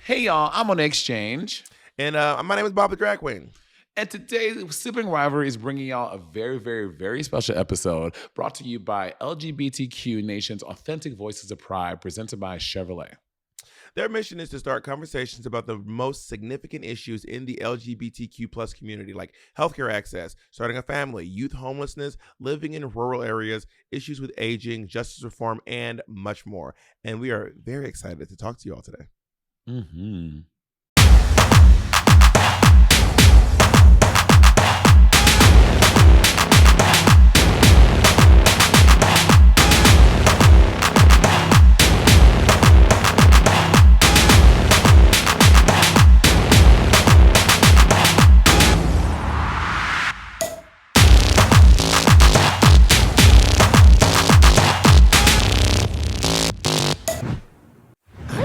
Hey y'all, I'm on the exchange. And my name is Bob the Drag Queen. And today, Sibling Rivalry is bringing y'all a very, very, very special episode brought to you by LGBTQ Nation's Authentic Voices of Pride, presented by Chevrolet. Their mission is to start conversations about the most significant issues in the LGBTQ plus community, like healthcare access, starting a family, youth homelessness, living in rural areas, issues with aging, justice reform, and much more. And we are very excited to talk to you all today. Mm-hmm.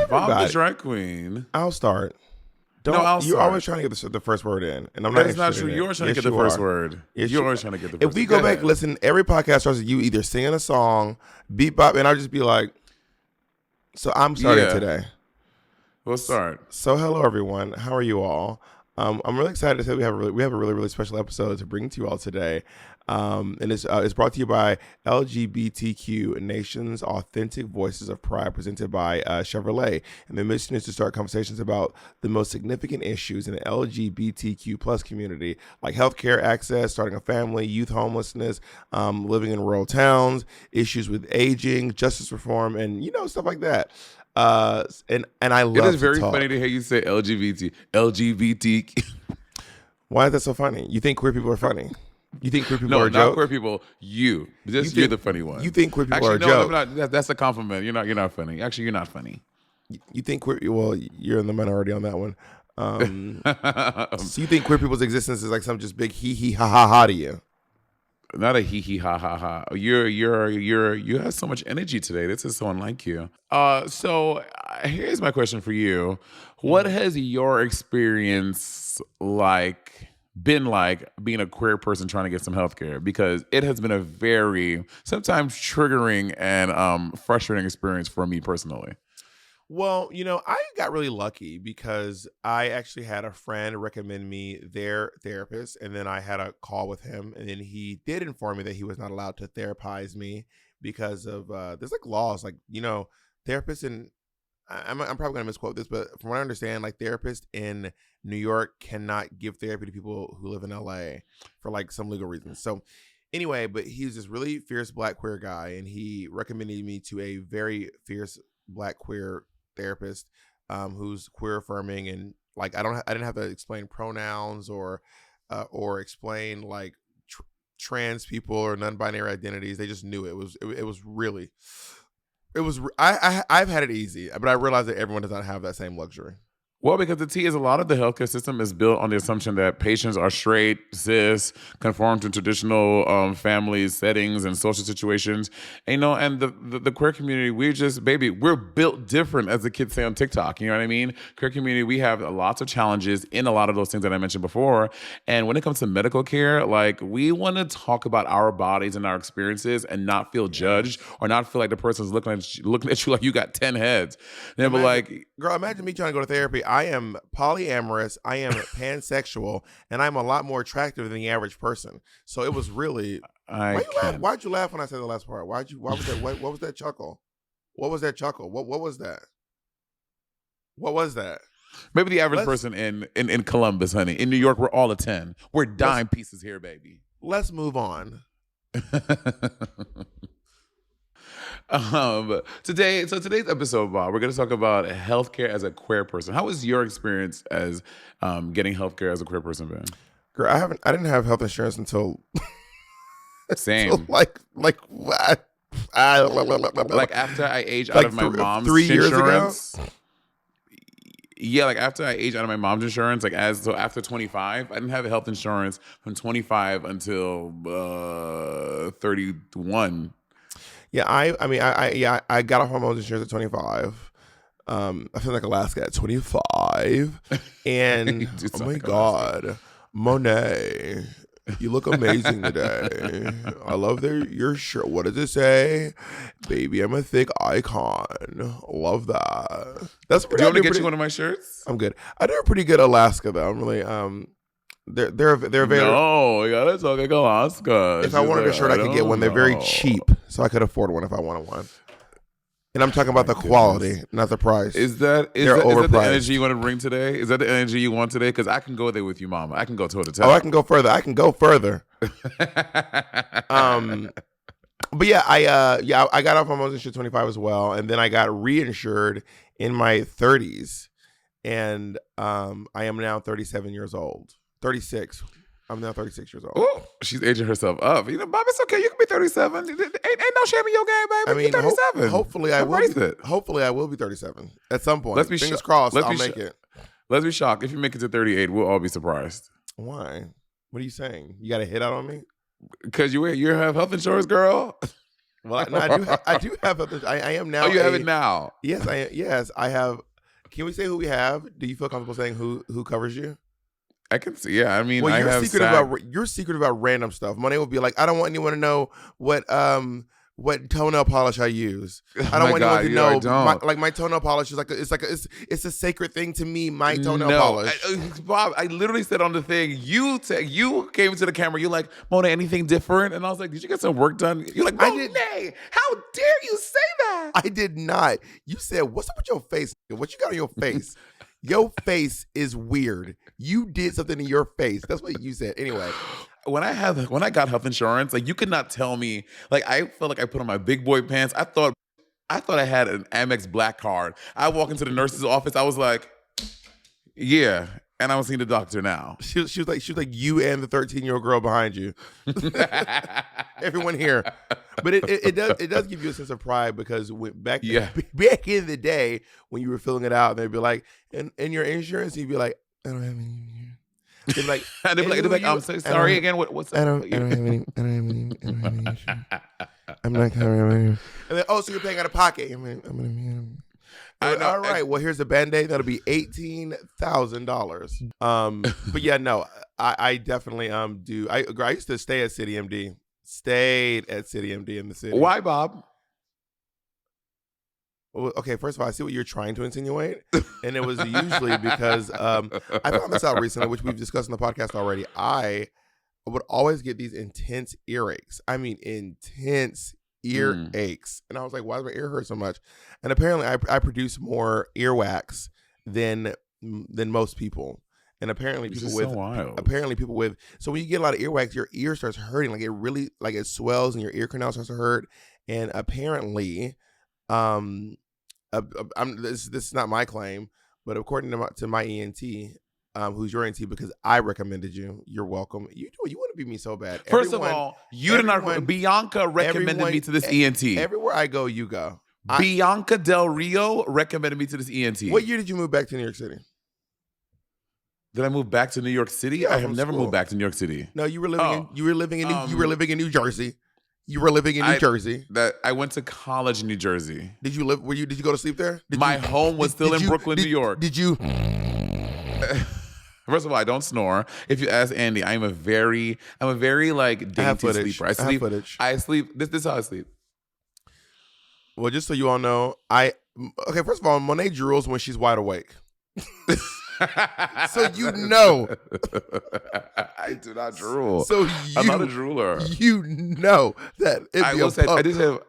Bob the Drag Queen. I'll start. You're always trying to get the first word in, and I'm not. That's not true. You're always trying to get the first word. You're always trying to get the first word. If we go back, listen, every podcast starts with you either singing a song, beat bop, and I'll just be like, so I'm starting today. We'll start. So hello, everyone. How are you all? I'm really excited to say we have a really special episode to bring to you all today. And it's brought to you by LGBTQ Nation's Authentic Voices of Pride, presented by Chevrolet. And the mission is to start conversations about the most significant issues in the LGBTQ plus community, like healthcare access, starting a family, youth homelessness, living in rural towns, issues with aging, justice reform, and stuff like that. And I love. It is very funny to hear you say LGBT. Why is that so funny? You think queer people are funny? You think queer people are a joke? No, not queer people. You're the funny one. You think queer people are a joke? No, that's a compliment. You're not funny. Actually, you're not funny. You think well, you're in the minority on that one. So you think queer people's existence is like some just big hee hee ha ha ha to you? Not a hee hee ha ha ha. You have so much energy today. This is so unlike you. So here's my question for you. What has your experience been like being a queer person trying to get some healthcare? Because it has been a very sometimes triggering and frustrating experience for me personally. Well, I got really lucky because I actually had a friend recommend me their therapist, and then I had a call with him, and then he did inform me that he was not allowed to therapize me because of there's laws, therapists in I'm probably gonna misquote this, but from what I understand, therapists in New York cannot give therapy to people who live in LA for some legal reasons. So anyway, but he's this really fierce Black queer guy, and he recommended me to a very fierce Black queer therapist who's queer affirming, and I didn't have to explain pronouns or explain trans people or non-binary identities. They just knew it was really. I've had it easy, but I realize that everyone does not have that same luxury. Well, because the T is a lot of the healthcare system is built on the assumption that patients are straight, cis, conform to traditional family settings and social situations. And, and the queer community, we're built different, as the kids say on TikTok. You know what I mean? Queer community, we have lots of challenges in a lot of those things that I mentioned before. And when it comes to medical care, we want to talk about our bodies and our experiences and not feel judged or not feel like the person's looking at you like you got 10 heads. Girl, imagine me trying to go to therapy. I am polyamorous, I am pansexual, and I'm a lot more attractive than the average person. So it was really. Why'd you laugh when I said the last part? Why was that? What was that chuckle? What was that chuckle? What was that? What was that? Maybe the average person in Columbus, honey. In New York, we're all a 10. We're dime pieces here, baby. Let's move on. Today's episode, Bob, we're going to talk about healthcare as a queer person. How was your experience as getting healthcare as a queer person, Ben? Girl, I didn't have health insurance until same. Until what? After I aged out of my mom's 3 years insurance. Ago? Yeah, after I aged out of my mom's insurance, after 25, I didn't have health insurance from 25 until 31. Yeah, I got off my mom's insurance at 25. I feel like Alaska at 25. And oh my God, Monet. You look amazing today. I love your shirt. What does it say? Baby, I'm a thick icon. Love that. That's Do pretty. you want to get you one of my shirts? I'm good. I did a pretty good Alaska though. I'm really they're very. No, you gotta talk like Alaska. If I wanted a shirt, I could get one. They're very cheap, so I could afford one if I wanted one. And I'm talking about the quality, not the price. Is that the energy you want to bring today? Is that the energy you want today? Because I can go there with you, Mama. I can go toe to toe. Oh, I can go further. But yeah, I got off my motorcycle insurance 25 as well, and then I got reinsured in my 30s, and I am now 37 years old. 36. I'm now 36 years old. Ooh, she's aging herself up. You know, Bob, it's okay. You can be 37. Ain't no shame in your game, baby. I mean, 37. Hopefully I will be 37 at some point. Let's be Fingers crossed. I'll make it. Let's be shocked. If you make it to 38, we'll all be surprised. Why? What are you saying? You got a hit out on me? Because you have health insurance, girl. Well, I do have health insurance. I am now. Oh, you have it now? Yes, I have. Can we say who we have? Do you feel comfortable saying who covers you? I can see. Yeah, I mean, well, you're secret about random stuff. Monet will be like, I don't want anyone to know what toenail polish I use. I don't want anyone to know. My toenail polish is it's a sacred thing to me. My toenail polish. Bob, I literally said on the thing. You came into the camera. You're like, Monet, anything different? And I was like, did you get some work done? You're like, Monet, how dare you say that? I did not. You said, what's up with your face? What you got on your face? Your face is weird. You did something to your face. That's what you said. Anyway, when I got health insurance, like you could not tell me. Like I felt like I put on my big boy pants. I thought I had an Amex Black card. I walk into the nurse's office. I was like, yeah. And I'm seeing the doctor now. She was like you and the 13-year-old girl behind you. Everyone here. But it does give you a sense of pride because back in the day when you were filling it out, they'd be like, and your insurance, you'd be like, I don't have any. They'd be like, I'm so sorry again. What's I don't have any insurance. I'm not covering. And then, so you're paying out of pocket. All right. Well, here's a Band-Aid. That'll be $18,000. But yeah, no, I definitely do. I used to stay at CityMD. Stayed at CityMD in the city. Why, Bob? Well, okay, first of all, I see what you're trying to insinuate, and it was usually because I found this out recently, which we've discussed in the podcast already. I would always get these intense earaches. I mean, intense earaches. And I was like, why does my ear hurt so much? And apparently I produce more earwax than most people. And apparently people with so when you get a lot of earwax, your ear starts hurting. Like it swells and your ear canal starts to hurt. And apparently, this is not my claim, but according to my ENT, who's your ENT, because I recommended you. You're welcome. You want to be me so bad. First of all, Bianca recommended me to this ENT. Everywhere I go, you go. Bianca Del Rio recommended me to this ENT. What year did you move back to New York City? Did I move back to New York City? Yeah, I have never moved back to New York City. No, you were living in New Jersey. You were living in New Jersey. That I went to college in New Jersey. Did you live? Did you go to sleep there? My home was still in Brooklyn, New York. Did you? First of all, I don't snore. If you ask Andy, I'm a very like dainty sleeper. I sleep. This is how I sleep. Well, just so you all know, first of all, Monet drools when she's wide awake. So you know. I do not drool. I'm not a drooler. You know that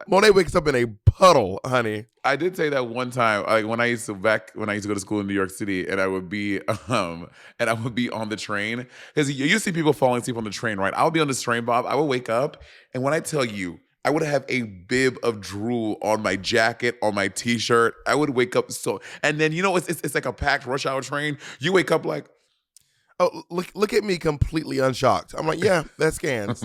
Monet wakes up in a puddle, honey. I did say that one time, like when I used to go to school in New York City, and I would be on the train, because you see people falling asleep on the train, right? I would be on this train, Bob. I would wake up, and when I tell you, I would have a bib of drool on my jacket, on my T-shirt. I would wake up and then it's like a packed rush hour train. You wake up like, oh, look at me completely unshocked. I'm like, yeah, that scans.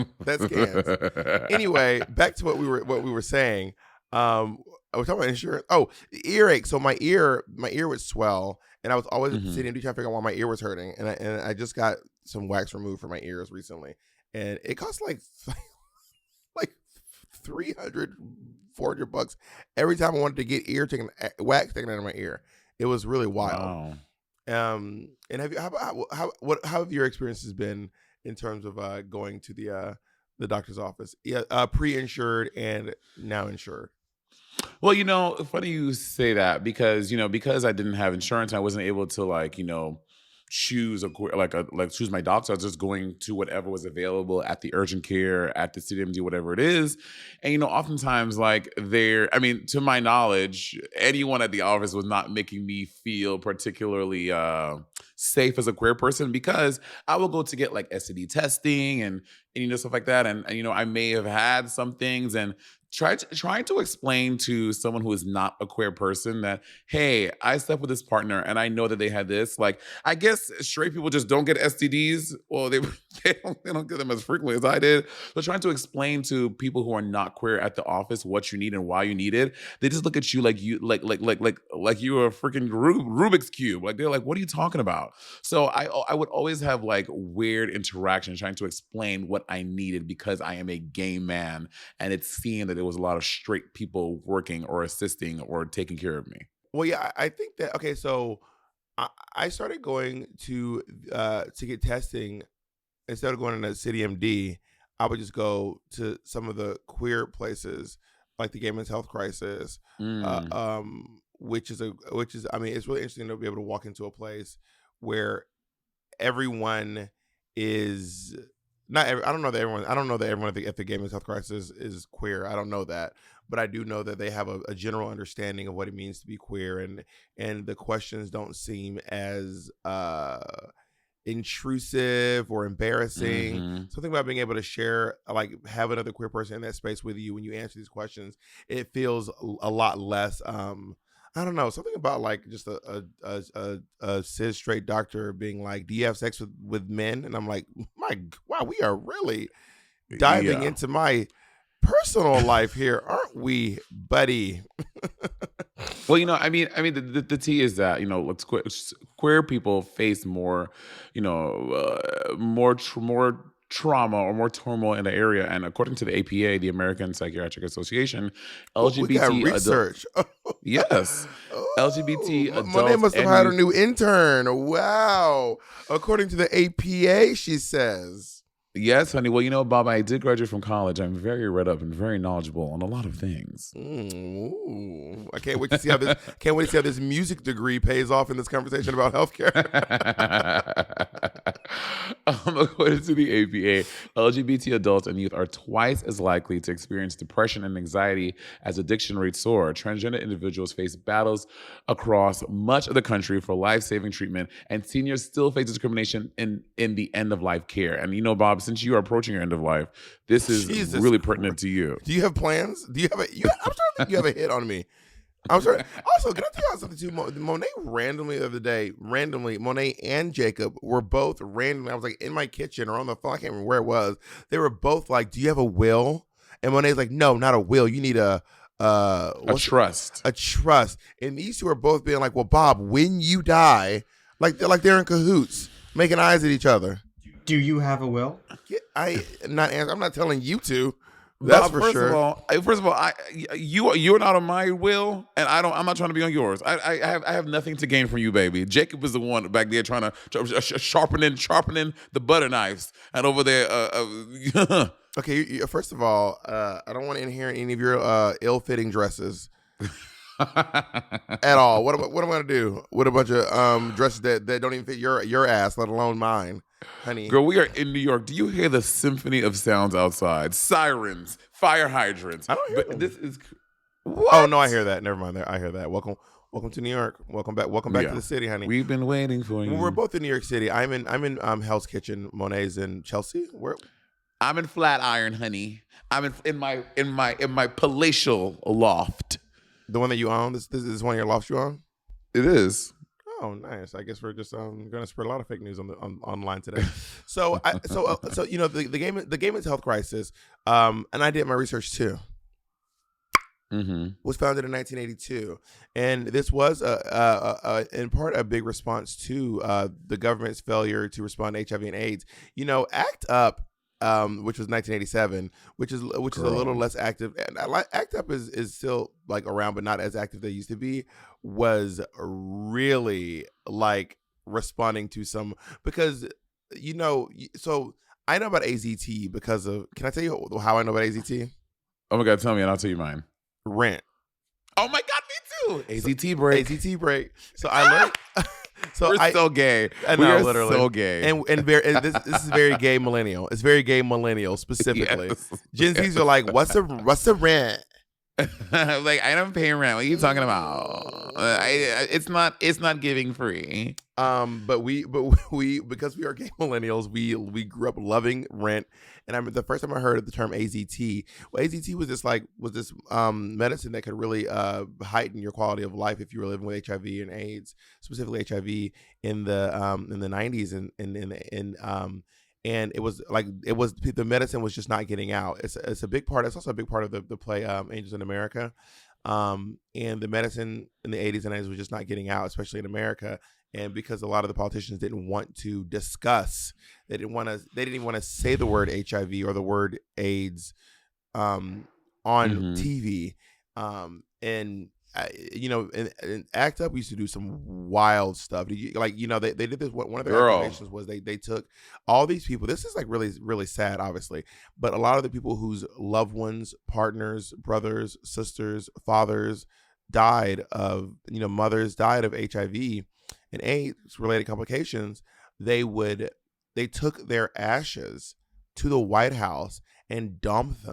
Anyway, back to what we were saying. I was talking about insurance. Oh, earache. So my ear would swell, and I was always sitting and trying to figure out why my ear was hurting. And I just got some wax removed from my ears recently, and it cost like $300, $400 every time I wanted to get wax taken out of my ear. It was really wild. Wow. And how have your experiences been in terms of going to the doctor's office. Yeah, pre-insured and now insured. Well, funny you say that because because I didn't have insurance, I wasn't able to choose choose my doctor. I was just going to whatever was available at the urgent care, at the CityMD, whatever it is. And oftentimes I mean, to my knowledge, anyone at the office was not making me feel particularly safe as a queer person, because I will go to get like STD testing and stuff like that, and I may have had some things, and trying to explain to someone who is not a queer person that, hey, I slept with this partner and I know that they had this. Like, I guess straight people just don't get STDs. Well, they don't get them as frequently as I did. So trying to explain to people who are not queer at the office what you need and why you need it, they just look at you like you you're a freaking Rubik's cube. Like, they're like, what are you talking about? So I would always have like weird interactions trying to explain what I needed, because I am a gay man, and it's seen that there was a lot of straight people working or assisting or taking care of me. Well, yeah, I think that, okay, so I started going to get testing. Instead of going to CityMD, I would just go to some of the queer places, like the Gay Men's Health Crisis, which is I mean, it's really interesting to be able to walk into a place where everyone is not. I don't know that everyone at the Gay Men's Health Crisis is queer. I don't know that, but I do know that they have a general understanding of what it means to be queer, and the questions don't seem as intrusive or embarrassing. Something about being able to share, like, have another queer person in that space with you when you answer these questions, it feels a lot less I don't know, something about like just a cis straight doctor being like, do you have sex with men? And I'm like, wow, we are really diving into my personal life here, aren't we, buddy? Well, I mean, the tea is that queer people face more, more trauma or more turmoil in the area, and according to the APA, the American Psychiatric Association, we got LGBT research. Yes, LGBT adults. Monet must have hired a new intern. Wow, according to the APA, she says. Yes, honey. Well, Bob, I did graduate from college. I'm very read up and very knowledgeable on a lot of things. Ooh, I can't wait to see how this music degree pays off in this conversation about healthcare. According to the APA, LGBT adults and youth are twice as likely to experience depression and anxiety as addiction rates soar. Transgender individuals face battles across much of the country for life-saving treatment, and seniors still face discrimination in the end-of-life care. And Bob, since you are approaching your end of life, this is really pertinent to you. Do you have plans? Do you have I'm trying to think you have a hit on me. I'm sorry. Also, can I tell you something too? Monet randomly the other day, Monet and Jacob were both randomly. I was like in my kitchen or on the phone. I can't remember where it was. They were both like, "Do you have a will?" And Monet's like, "No, not a will. You need a trust. A trust." And these two are both being like, "Well, Bob, when you die," they're in cahoots, making eyes at each other. Do you have a will? I'm not telling you to. That's for sure. First of all, you're not on my will, and I'm not trying to be on yours. I have nothing to gain from you, baby. Jacob is the one back there trying to sharpening the butter knives, and over there. Okay, first of all, I don't want to inherit any of your ill-fitting dresses. At all. What am I gonna do with a bunch of dresses that don't even fit your ass, let alone mine, honey? Girl, we are in New York. Do you hear the symphony of sounds outside? Sirens, fire hydrants. I don't hear them. This is. What? Oh no, I hear that. Never mind. I hear that. Welcome to New York. Welcome back to the city, honey. We've been waiting for you. We're both in New York City. I'm in Hell's Kitchen. Monet's in Chelsea. Where? I'm in Flatiron, honey. I'm in my palatial loft. The one that you own? This is one of your lofts you own? It is. Oh, nice. I guess we're just going to spread a lot of fake news online today. So the Gay Men's Health Crisis, and I did my research too. Was founded in 1982, and this was in part a big response to the government's failure to respond to HIV and AIDS. ACT UP. Which was 1987, which is a little less active, and ACT UP is still like around, but not as active as they used to be. Was really like responding to some, because so I know about AZT because of. Can I tell you how I know about AZT? Oh my God, tell me and I'll tell you mine. Rent. Oh my God, me too. AZT break. AZT break. So I learned. We're so gay. I We know, are literally. so gay. And this is very gay millennial. It's very gay millennial specifically. Yes. Gen Zs are like, what's the rent? Like, I don't pay rent. What are you talking about? It's not giving free. But we because we are gay millennials, we grew up loving Rent. And I mean, the first time I heard of the term AZT, well, AZT was this medicine that could really heighten your quality of life if you were living with HIV and AIDS, specifically HIV in the 90s and it was the medicine was just not getting out. It's a big part. It's also a big part of the play Angels in America. And the medicine in the 80s and 90s was just not getting out, especially in America. And because a lot of the politicians didn't want to discuss, they didn't even want to say the word HIV or the word AIDS on TV. And Act Up used to do some wild stuff. They did this. One of their activations was they took all these people. This is like really, really sad, obviously, but a lot of the people whose loved ones, partners, brothers, sisters, fathers died of, mothers died of HIV and AIDS related complications. They took their ashes to the White House and dumped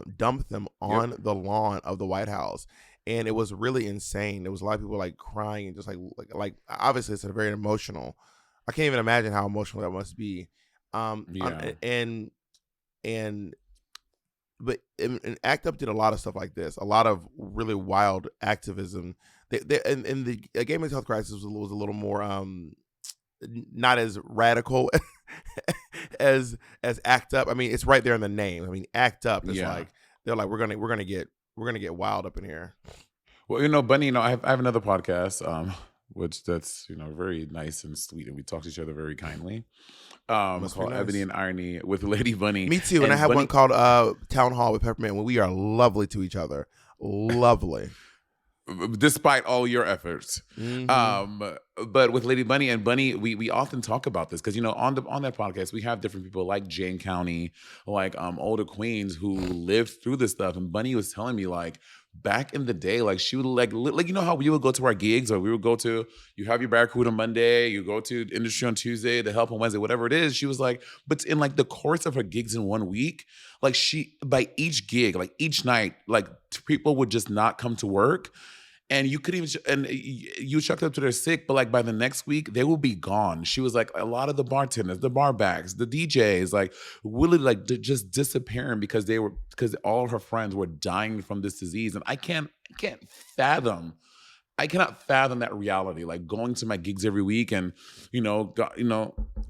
them on the lawn of the White House. And it was really insane. There was a lot of people like crying and just like obviously it's a very emotional. I can't even imagine how emotional that must be. But Act Up did a lot of stuff like this. A lot of really wild activism. And the gay men's health crisis was a little more not as radical as Act Up. I mean, it's right there in the name. I mean, Act Up is like they're like we're gonna get wild up in here. Well, Bunny, I have another podcast, which that's very nice and sweet, and we talk to each other very kindly. Called nice. Ebony and Irony with Lady Bunny. Me too, and I have Bunny, one called Town Hall with Peppermint, when we are lovely to each other. Lovely. Despite all your efforts. But with Lady Bunny and Bunny, we often talk about this because on that podcast we have different people like Jane County, like older queens who lived through this stuff. And Bunny was telling me like back in the day, like she would like how we would go to our gigs, or we would go to, you have your Barracuda Monday, you go to Industry on Tuesday, the Help on Wednesday, whatever it is. She was like, but in like the course of her gigs in 1 week, like by each gig, like each night, like people would just not come to work. And you could even, and you chucked up to their sick, but like by the next week, they will be gone. She was like, a lot of the bartenders, the bar backs, the DJs, like really like just disappearing because all her friends were dying from this disease. And I cannot fathom that reality. Like going to my gigs every week and,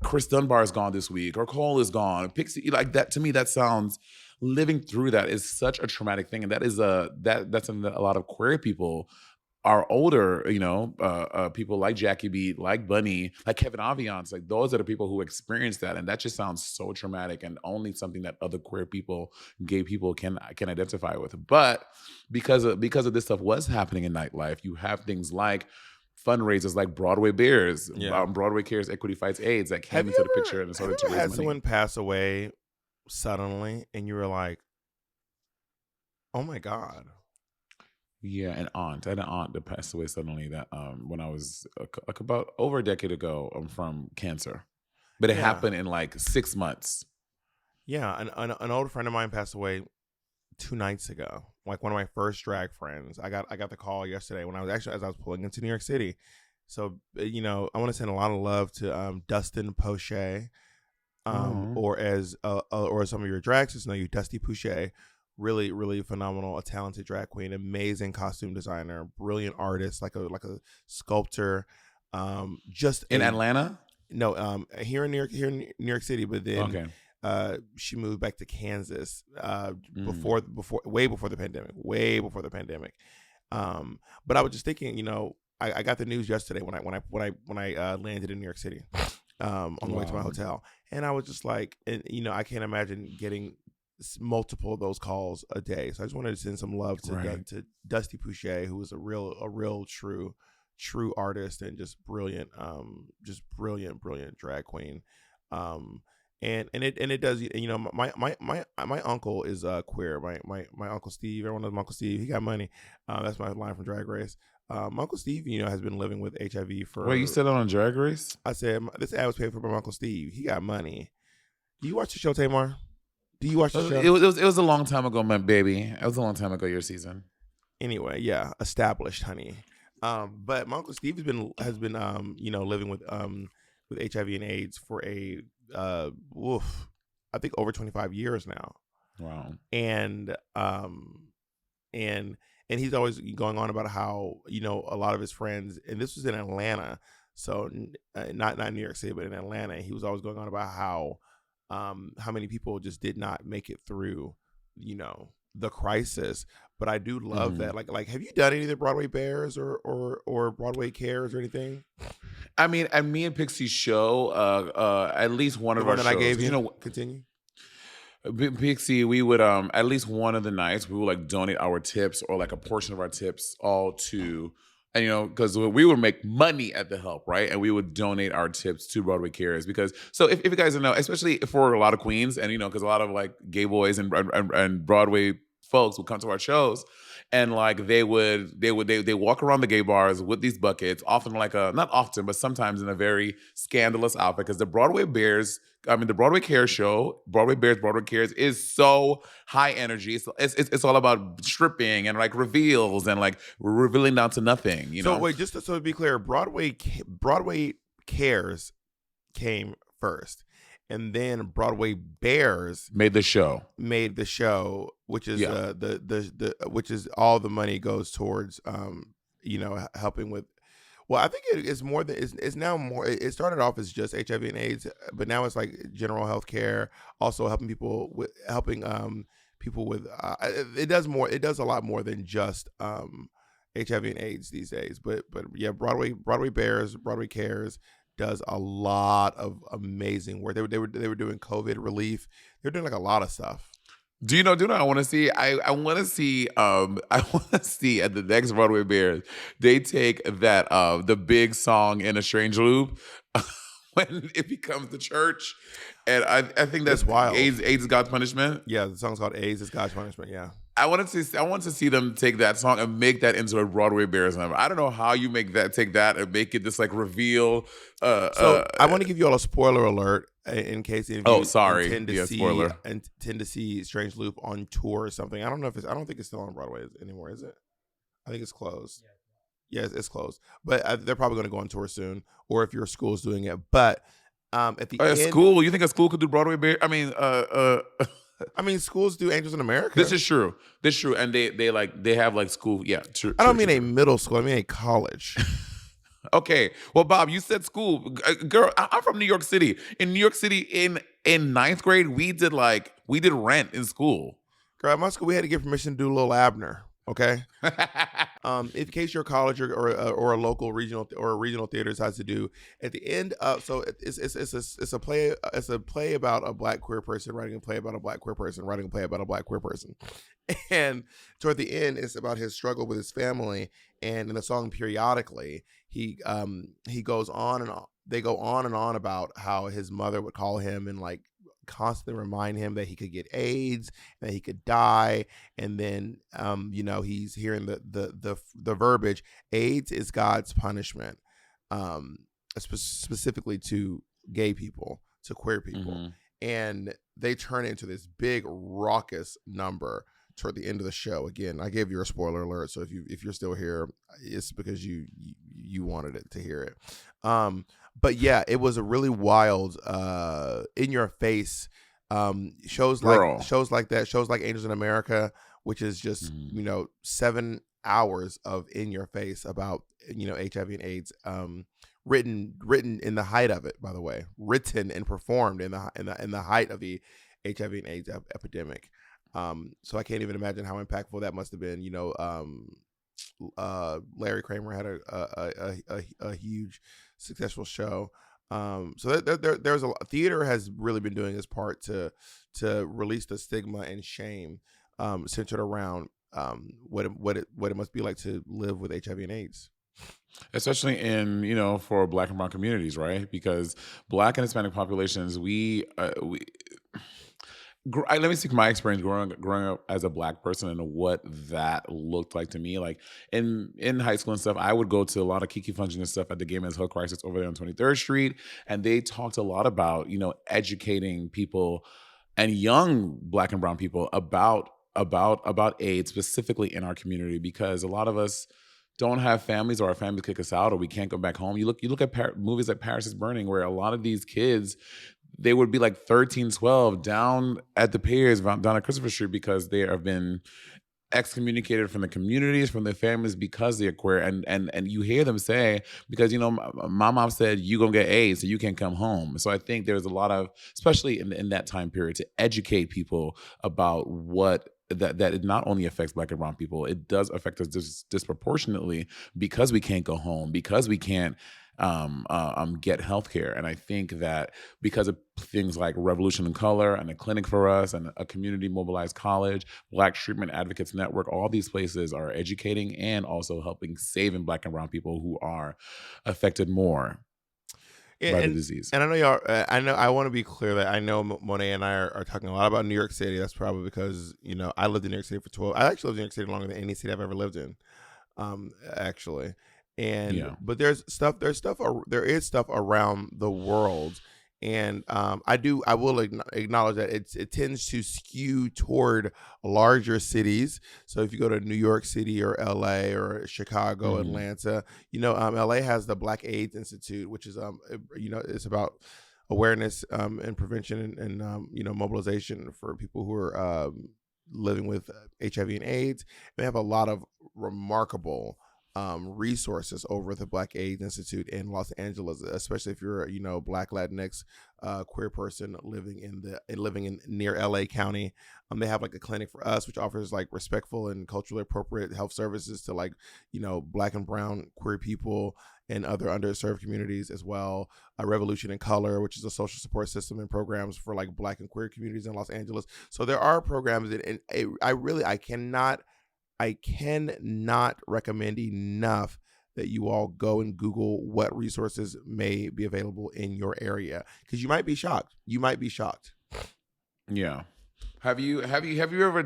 Chris Dunbar is gone this week, or Cole is gone, Pixie, like that. To me, that sounds, living through that is such a traumatic thing. And that is that's something that a lot of queer people are older, people like Jackie Beat, like Bunny, like Kevin Aviance, like those are the people who experience that. And that just sounds so traumatic and only something that other queer people, gay people can identify with. But because of this stuff was happening in nightlife, you have things like fundraisers like Broadway Bears, Broadway Cares, Equity Fights AIDS, that came into the picture and started to raise money. Have you had someone pass away suddenly and you were like, oh my God? Yeah, I had an aunt that passed away suddenly that when I was like about over a decade ago from cancer. But it happened in like 6 months. Yeah, an old friend of mine passed away 2 nights ago. Like one of my first drag friends. I got the call yesterday as I was pulling into New York City. So, I want to send a lot of love to Dustin Poche, or some of your drag sisters know you, Dusty Poche. Really, really phenomenal, a talented drag queen, amazing costume designer, brilliant artist, like a sculptor. Just in Atlanta? No, here in New York City. But then she moved back to Kansas way before the pandemic. But I was just thinking, I got the news yesterday when I landed in New York City, on the way to my hotel, and I was just like, I can't imagine getting multiple of those calls a day. So I just wanted to send some love to Dusty Poche, who was a real true artist and just brilliant drag queen. and it does. My uncle is queer. My uncle Steve. Everyone knows my Uncle Steve. He got money. That's my line from Drag Race. My Uncle Steve, has been living with HIV Wait, you for. said that on Drag Race? I said this ad was paid for by my Uncle Steve. He got money. Do you watch the show, Tamar? Do you watch the show? It was a long time ago, my baby. It was a long time ago. Your season. Anyway, yeah, established, honey. But my Uncle Steve has been living with HIV and AIDS for I think over 25 years now. Wow. And and he's always going on about how a lot of his friends, and this was in Atlanta, so not New York City, but in Atlanta, he was always going on about how many people just did not make it through the crisis. But I do love that. Like, have you done any of the Broadway Bears or Broadway Cares or anything? I mean, at me and Pixie's show, at least one of our that shows. I gave you. Continue. Pixie, we would at least one of the nights we would like donate our tips or like a portion of our tips all to, and because we would make money at the help, right? And we would donate our tips to Broadway Cares because if you guys don't know, especially for a lot of queens and because a lot of like gay boys and Broadway folks would come to our shows. And like they walk around the gay bars with these buckets, often like not often, but sometimes in a very scandalous outfit. Because the Broadway Cares show, Broadway Bears, Broadway Cares is so high energy. It's all about stripping and like reveals and like revealing down to nothing. So wait, just so to be clear, Broadway Cares came first. And then Broadway Bears made the show, which is which is all the money goes towards helping with. Well, I think it's more than it's now more. It started off as just HIV and AIDS, but now it's like general health care, also helping people with it does more. It does a lot more than just HIV and AIDS these days. But yeah, Broadway Bears, Broadway Cares does a lot of amazing work. They were doing COVID relief. They're doing like a lot of stuff. Do you know what I want to see? I want to see at the next Broadway Bears, they take that the big song in a strange loop when it becomes the church. And I think that's wild. AIDS is God's punishment. Yeah, the song's called AIDS is God's punishment. Yeah. I want to see them take that song and make that into a Broadway Bears number. I don't know how you take that and make it this like reveal. So I want to give you all a spoiler alert in case if you tend to see Strange Loop on tour or something. I don't think it's still on Broadway anymore, is it? I think it's closed. Yeah, it's closed. But they're probably going to go on tour soon, or if your school's doing it. But at the end, school, you think a school could do Broadway Bears? I mean, schools do Angels in America. This is true, and they have like school. Yeah, true. I don't mean a middle school. I mean a college. Okay. Well, Bob, you said school. Girl, I'm from New York City. In New York City, in ninth grade, we did Rent in school. Girl, at my school, we had to get permission to do Little Abner. Okay. In case your college or a local regional theater decides to do at the end, so it's a play about a Black queer person writing a play about a Black queer person writing a play about a Black queer person, and toward the end, it's about his struggle with his family. And in the song, periodically, he goes on and on. They go on and on about how his mother would call him and like constantly remind him that he could get AIDS, that he could die, and then he's hearing the verbiage, AIDS is God's punishment, specifically to gay people, to queer people, and they turn into this big raucous number toward the end of the show. Again, I gave you a spoiler alert, so if you're still here, it's because you wanted it to hear it. But yeah, it was a really wild, in your face shows like that, shows like Angels in America, which is just 7 hours of in your face about HIV and AIDS, written in the height of it, by the way, written and performed in the height of the HIV and AIDS epidemic. So I can't even imagine how impactful that must have been. Larry Kramer had a huge successful show. So there's a theater has really been doing its part to release the stigma and shame centered around what it must be like to live with HIV and AIDS. Especially in, for Black and brown communities, right? Because Black and Hispanic populations, let me speak from my experience growing up as a Black person and what that looked like to me. Like in high school and stuff, I would go to a lot of Kiki functions and stuff at the Gay Men's Health Crisis over there on 23rd Street, and they talked a lot about educating people and young Black and brown people about AIDS, specifically in our community, because a lot of us don't have families, or our families kick us out, or we can't go back home. You look at movies like Paris is Burning, where a lot of these kids, they would be like 13, 12 down at the piers down at Christopher Street, because they have been excommunicated from the communities, from their families, because they're queer. And you hear them say, because my mom said, you gonna get AIDS, so you can't come home. So I think there's a lot of, especially in that time period, to educate people about what that it not only affects Black and brown people, it does affect us disproportionately, because we can't go home, because we can't get healthcare. And I think that because of things like Revolution in Color and a clinic for us and a community mobilized college, Black Treatment Advocates Network, all these places are educating and also helping saving Black and brown people who are affected more by the disease. And I know y'all. I want to be clear that I know Monet and I are talking a lot about New York City. That's probably because I lived in New York City for 12. I actually lived in New York City longer than any city I've ever lived in. Actually, but there is stuff around the world, and I will acknowledge that it tends to skew toward larger cities. So if you go to New York City or LA or Chicago, Atlanta, LA has the Black AIDS Institute, which is it's about awareness and prevention and mobilization for people who are living with HIV and AIDS. They have a lot of remarkable resources over the Black AIDS Institute in Los Angeles, especially if you're Black Latinx queer person living in near LA County. They have like a clinic for us, which offers like respectful and culturally appropriate health services to like Black and brown queer people and other underserved communities as well. Revolution in Color, which is a social support system and programs for like Black and queer communities in Los Angeles. So there are programs, and I cannot recommend enough that you all go and Google what resources may be available in your area, because you might be shocked. Yeah. Have you ever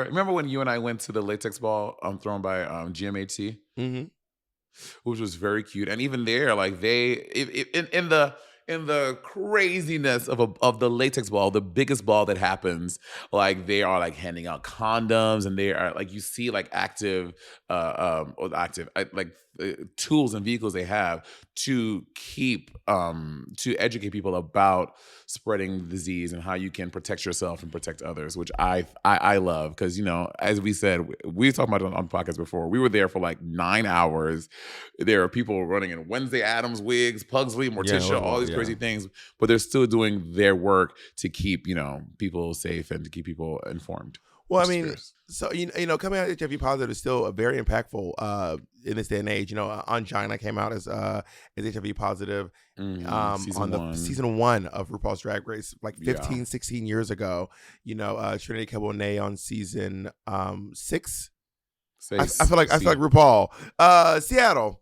remember when you and I went to the Latex Ball thrown by GMHC? Mm-hmm. Which was very cute. And even there, like in the craziness of the Latex Ball, the biggest ball that happens, like they are like handing out condoms, and they are like, you see like tools and vehicles they have to keep to educate people about spreading the disease and how you can protect yourself and protect others, which I love, because as we said, we talked about it on podcasts before. We were there for like 9 hours. There are people running in Wednesday Addams wigs, Pugsley, Morticia, all these crazy things, but they're still doing their work to keep people safe and to keep people informed. Well, I mean, so coming out HIV positive is still very impactful in this day and age. Angina came out as HIV positive season 1 of RuPaul's Drag Race, like 15, 16 years ago. Trinity K. Bonet on season 6. I feel like RuPaul. Seattle.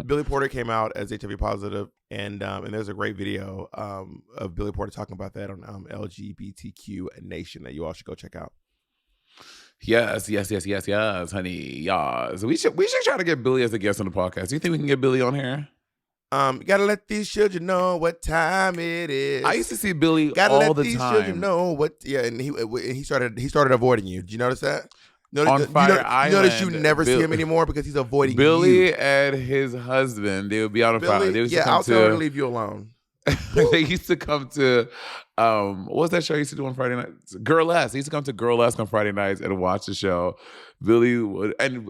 Billy Porter came out as HIV positive, and there's a great video of Billy Porter talking about that on LGBTQ Nation that you all should go check out. Yes, honey. Yeah. So we should try to get Billy as a guest on the podcast. Do you think we can get Billy on here? You gotta let these children know what time it is. I used to see Billy all the time. Gotta let these children know what. Yeah, and he started avoiding you. Did you notice that? On Fire Island. You notice you never see him anymore because he's avoiding Billy you. and his husband, they would be out on Fire. I'll tell her to leave you alone. They used to come to what was that show I used to do on Friday nights? Girlesque. They used to come to Girlesque on Friday nights and watch the show. Billy would, and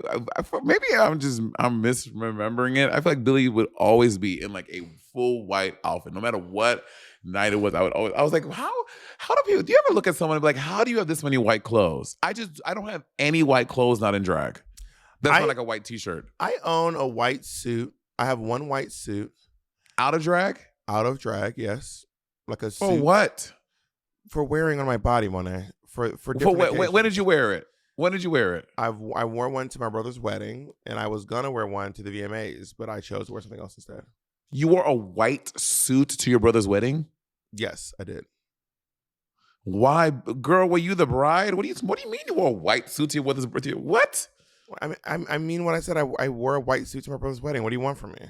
maybe I'm misremembering it. I feel like Billy would always be in like a full white outfit, no matter what night it was. I was like, how do you ever look at someone and be like, how do you have this many white clothes? I don't have any white clothes not in drag. That's not like a white t-shirt. I own a white suit. I have one white suit. Out of drag? Out of drag, yes. Like a suit. For what? For wearing on my body, Monet. For when did you wear it? When did you wear it? I wore one to my brother's wedding, and I was gonna wear one to the VMAs, but I chose to wear something else instead. You wore a white suit to your brother's wedding? Yes, I did. Why, girl? Were you the bride? What do you mean you wore a white suit to your brother's birthday? What? I mean when I said I wore a white suit to my brother's wedding. What do you want from me?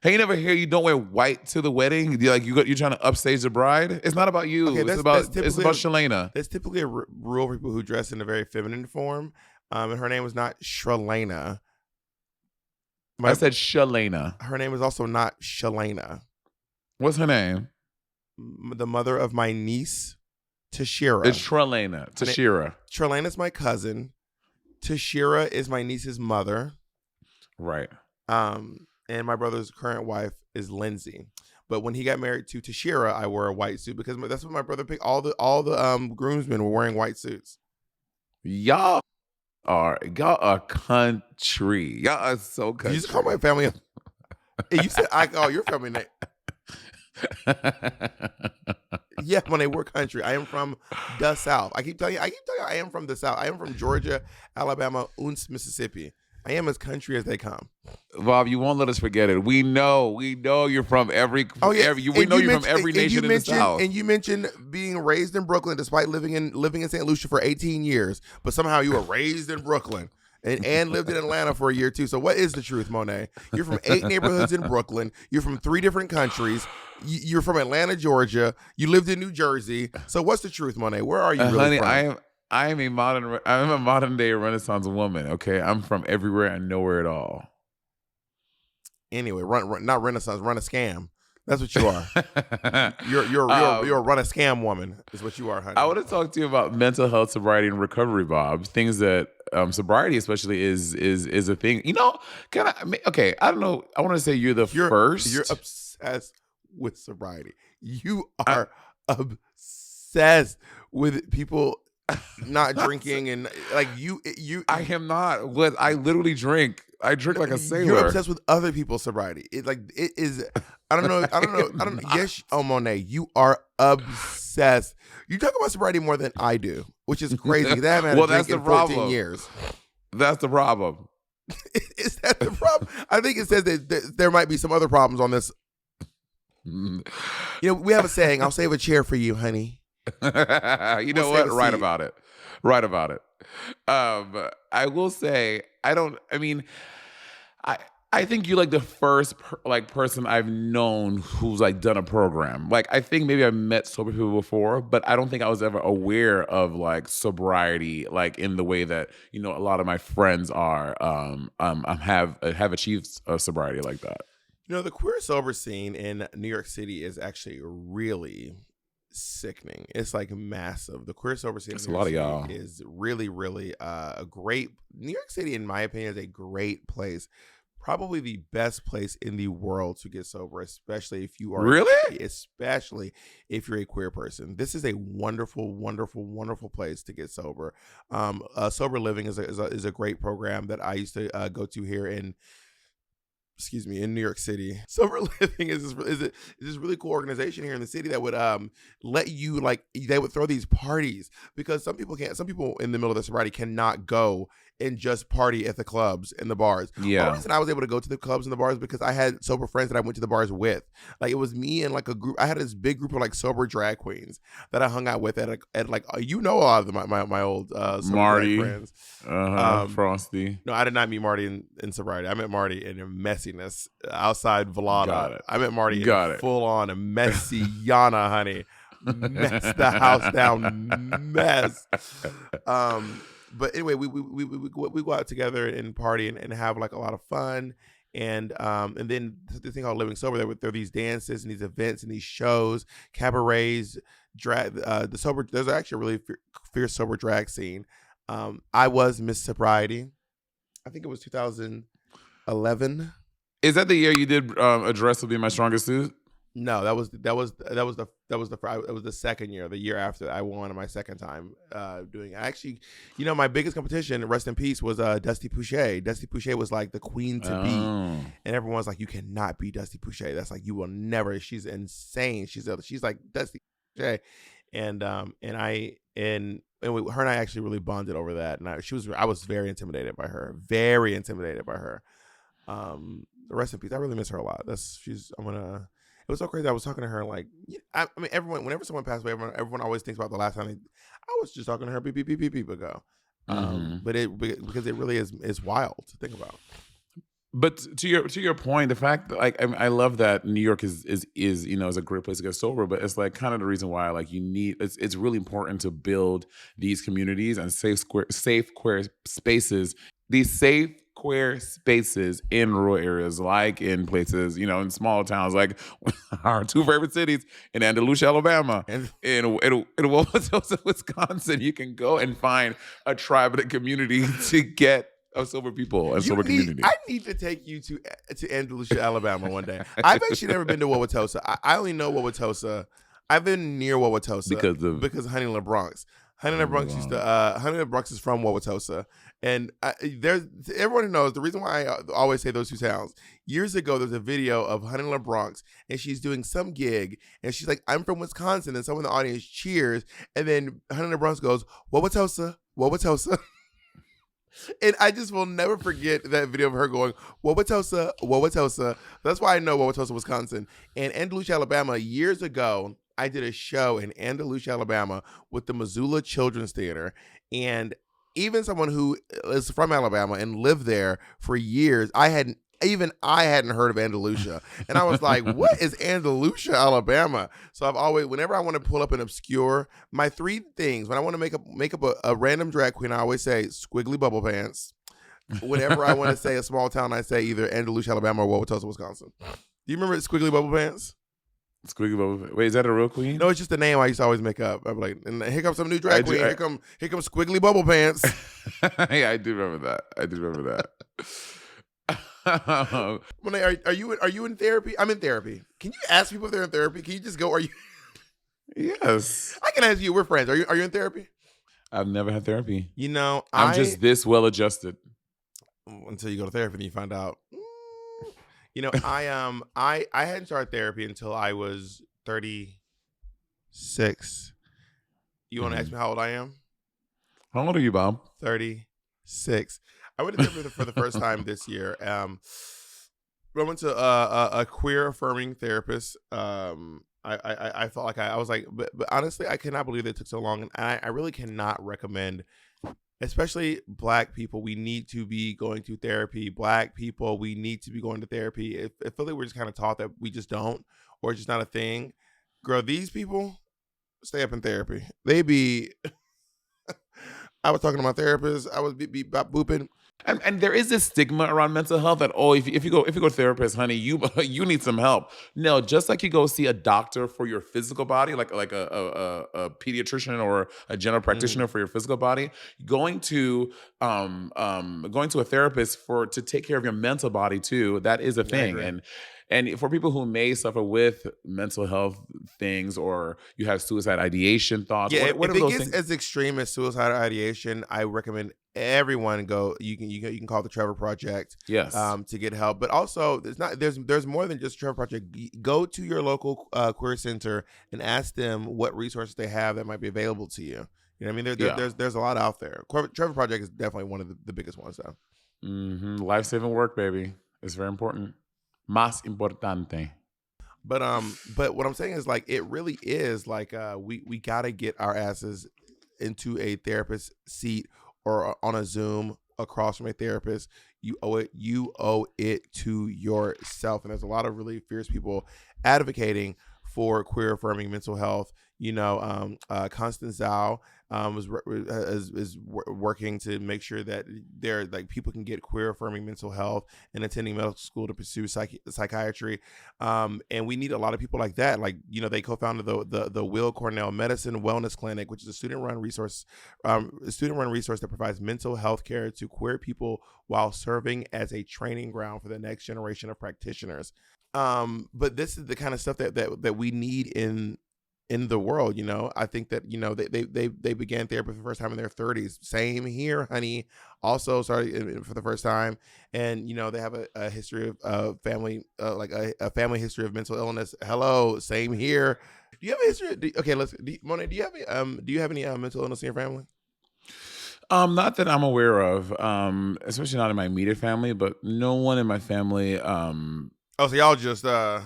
Hey, you never hear you don't wear white to the wedding? You're trying to upstage the bride? It's not about you. Okay, It's that's about Shalana. That's typically a rule for people who dress in a very feminine form. And her name was not Shalana. I said Shalana. Her name is also not Shalana. What's her name? The mother of my niece, Tashira. It's Trelana. Tashira. Trelana's my cousin. Tashira is my niece's mother. Right. And my brother's current wife is Lindsay. But when he got married to Tashira, I wore a white suit because that's what my brother picked. All the groomsmen were wearing white suits. Y'all are country. Y'all are so country. You just call my family. You said I call your family name. Yeah, when we're country. I am from the South. I keep telling you I am from the South. I am from Georgia, Alabama, and Mississippi. I am as country as they come. Bob, you won't let us forget it. We know you're from every. Oh yeah, we know you're from every nation in the South. And you mentioned being raised in Brooklyn, despite living in St. Lucia for 18 years, but somehow you were raised in Brooklyn and lived in Atlanta for a year too. So what is the truth, Monet? You're from 8 neighborhoods in Brooklyn. You're from 3 different countries. You're from Atlanta, Georgia. You lived in New Jersey. So what's the truth, Monet? Where are you really honey, from? I'm a modern day Renaissance woman. Okay, I'm from everywhere and nowhere at all. Anyway, run not Renaissance, run a scam. That's what you are. You're a run a scam woman. Is what you are, honey. I want to talk to you about mental health, sobriety, and recovery, Bob. Things that sobriety, especially, is a thing. You know, okay, I don't know. I want to say you're first. You're obsessed with sobriety. You are obsessed with people not drinking and like you. I am not. What I literally drink. I drink like a sailor. You're obsessed with other people's sobriety. It is. I don't know. Yes, Monet, you are obsessed. You talk about sobriety more than I do, which is crazy. That I haven't had a drink in 14 years. That's the problem. Is that the problem? I think it says that there might be some other problems on this. You know, we have a saying, I'll save a chair for you, honey. You know what? Right about it. Right about it. I will say, I think you're like the first person I've known who's like done a program. Like I think maybe I met sober people before, but I don't think I was ever aware of like sobriety, like in the way that a lot of my friends are. Have achieved sobriety like that. The queer sober scene in New York City is actually really sickening. It's like massive. The queer sober scene in New York City is really, really a great. New York City, in my opinion, is a great place. Probably the best place in the world to get sober, especially if you are especially if you're a queer person. This is a wonderful, wonderful, wonderful place to get sober. Sober Living is a great program that I used to go to here in New York City. Sober Living is this really cool organization here in the city that would let you they would throw these parties because some people in the middle of their sobriety cannot go and just party at the clubs and the bars. Yeah. The reason I was able to go to the clubs and the bars because I had sober friends that I went to the bars with. Like it was me and like a group. I had this big group of like sober drag queens that I hung out with at a lot of my old sober Marty drag friends. Frosty. No, I did not meet Marty in sobriety. I met Marty in messiness outside Velada. Got it. I met Marty in full on messiana, honey. Mess the house down, mess. But anyway, we go out together and party and have like a lot of fun. And then the thing called Living Sober, there are these dances and these events and these shows, cabarets, drag. There's actually a really fierce sober drag scene. I was Miss Sobriety. I think it was 2011. Is that the year you did A Dress Will Be My Strongest Suit? No, that was the second year, the year after I won my second time doing it. Actually, my biggest competition, rest in peace, was Dusty Poche. Dusty Poche was like the queen to beat, and everyone's like, you cannot beat Dusty Poche. That's like, you will never. She's insane. She's like Dusty Poche, and and her and I actually really bonded over that. And I was very intimidated by her, very intimidated by her. Rest in peace. I really miss her a lot. It was so crazy. I was talking to her like, I mean, everyone. Whenever someone passed away, everyone always thinks about the last time I was just talking to her beep beep beep beep beep ago. But because it really is wild to think about. But to your point, the fact that like I love that New York is is a great place to get sober, but it's like kind of the reason why like it's really important to build these communities and safe queer spaces. These safe queer spaces in rural areas, like in places, in small towns, like our two favorite cities in Andalusia, Alabama, and in Wauwatosa, Wisconsin. You can go and find a tribe and a community to get of sober people and sober community. I need to take you to Andalusia, Alabama one day. I've actually never been to Wauwatosa. I only know Wauwatosa. I've been near Wauwatosa because of Honey La Bronx. Honey La Bronx Honey La Bronx is from Wauwatosa, and everyone knows the reason why I always say those two towns. Years ago, there's a video of Honey La Bronx, and she's doing some gig, and she's like, "I'm from Wisconsin," and someone in the audience cheers, and then Honey La Bronx goes, "Wauwatosa, Wauwatosa." And I just will never forget that video of her going, Wauwatosa, Wauwatosa. That's why I know Wauwatosa, Wisconsin. And Andalusia, Alabama, years ago, I did a show in Andalusia, Alabama with the Missoula Children's Theater. And even someone who is from Alabama and lived there for years, I hadn't heard of Andalusia. And I was like, what is Andalusia, Alabama? So whenever I want to pull up an obscure, my three things, when I want to make up a random drag queen, I always say squiggly bubble pants. Whenever I want to say a small town, I say either Andalusia, Alabama or Wauwatosa, Wisconsin. Do you remember squiggly bubble pants? Squiggly bubble pants. Wait, is that a real queen? No, it's just a name I used to always make up. I'm like, and here comes some new drag queen. Here comes squiggly bubble pants. Yeah, I do remember that. Monet, are you in therapy? I'm in therapy. Can you ask people if they're in therapy? Can you just go? Are you? Yes. I can ask you. We're friends. Are you in therapy? I've never had therapy. I'm just this well adjusted. Until you go to therapy and you find out. I hadn't started therapy until I was 36. You want to ask me how old I am? How old are you, Bob? 36. I went to therapy for the first time this year. I went to a queer affirming therapist. I felt like I was like, but honestly, I cannot believe it took so long, and I really cannot recommend, especially Black people. We need to be going to therapy. Black people, we need to be going to therapy. I feel like we're just kind of taught that we just don't, or it's just not a thing. Girl, these people stay up in therapy. They be. I was talking to my therapist. I was be booping. And there is this stigma around mental health that if you go to a therapist, honey, you need some help. No, just like you go see a doctor for your physical body, like a pediatrician or a general practitioner for your physical body, going to a therapist to take care of your mental body too. That is a thing. And for people who may suffer with mental health things, or you have suicide ideation thoughts, what if it gets as extreme as suicide ideation, I recommend everyone go. You can call the Trevor Project, yes, to get help. But also, there's more than just Trevor Project. Go to your local queer center and ask them what resources they have that might be available to you. You know what I mean? There's a lot out there. Trevor Project is definitely one of the biggest ones, though. Life-saving work, baby. It's very important. Más importante. But what I'm saying is, like, it really is like we gotta get our asses into a therapist seat or on a Zoom across from a therapist. You owe it to yourself. And there's a lot of really fierce people advocating for queer affirming mental health. Constance Zhao is working to make sure that people can get queer affirming mental health and attending medical school to pursue psychiatry. And we need a lot of people like that. Like, they co-founded the Will Cornell Medicine Wellness Clinic, which is a student-run resource that provides mental health care to queer people while serving as a training ground for the next generation of practitioners. But this is the kind of stuff that we need in in the world. I think that they began therapy for the first time in their 30s. Same here, honey. Also started for the first time, and they have a history of family, like a family history of mental illness. Hello, same here. Do you have a history? Okay, Monet, do you have any mental illness in your family? Not that I'm aware of, especially not in my immediate family, but no one in my family. Oh, so y'all just No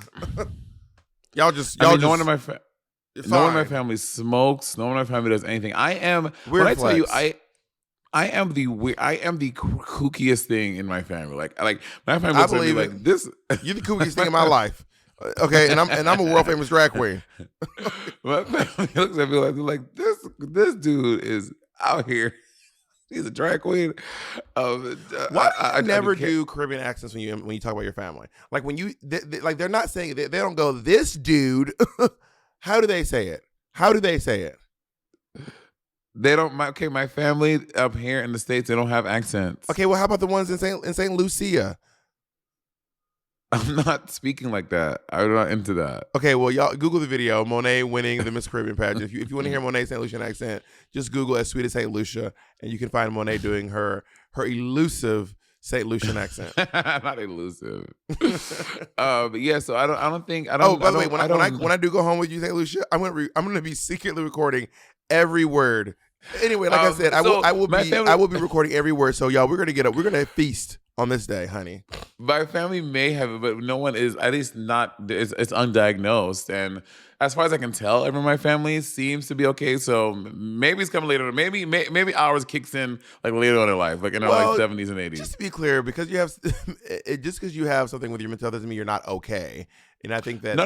one in my no one in my family smokes. No one in my family does anything. I am. Weird when I flex. tell you, I am the kookiest thing in my family. Like my family looks at me like this. You're the kookiest thing in my life. Okay, and I'm a world famous drag queen. My family looks at me like this dude is out here. He's a drag queen. Why do you never do Caribbean accents when you talk about your family? Like when like they're not saying they don't go this dude. How do they say it? They don't. My family up here in the States, they don't have accents. Okay, well, how about the ones in Saint Lucia? I'm not speaking like that. I'm not into that. Okay, well, y'all Google the video, Monet winning the Miss Caribbean pageant. If you want to hear Monet's St. Lucian accent, just Google As Sweet as St. Lucia, and you can find Monet doing her elusive St. Lucian accent. Not elusive. Yeah, so I don't think. Oh, by the way, when I do go home with you, St. Lucia, I'm gonna be secretly recording every word. Anyway, like I said, I will be recording every word. So y'all, we're gonna feast on this day, honey. My family may have it, but no one is, at least not, it's undiagnosed. And as far as I can tell, everyone in my family seems to be okay. So maybe it's coming later. Maybe ours kicks in like later on in life, like in our like 70s and 80s. Just to be clear, because you have something with your mental health doesn't mean you're not okay. And I think that no.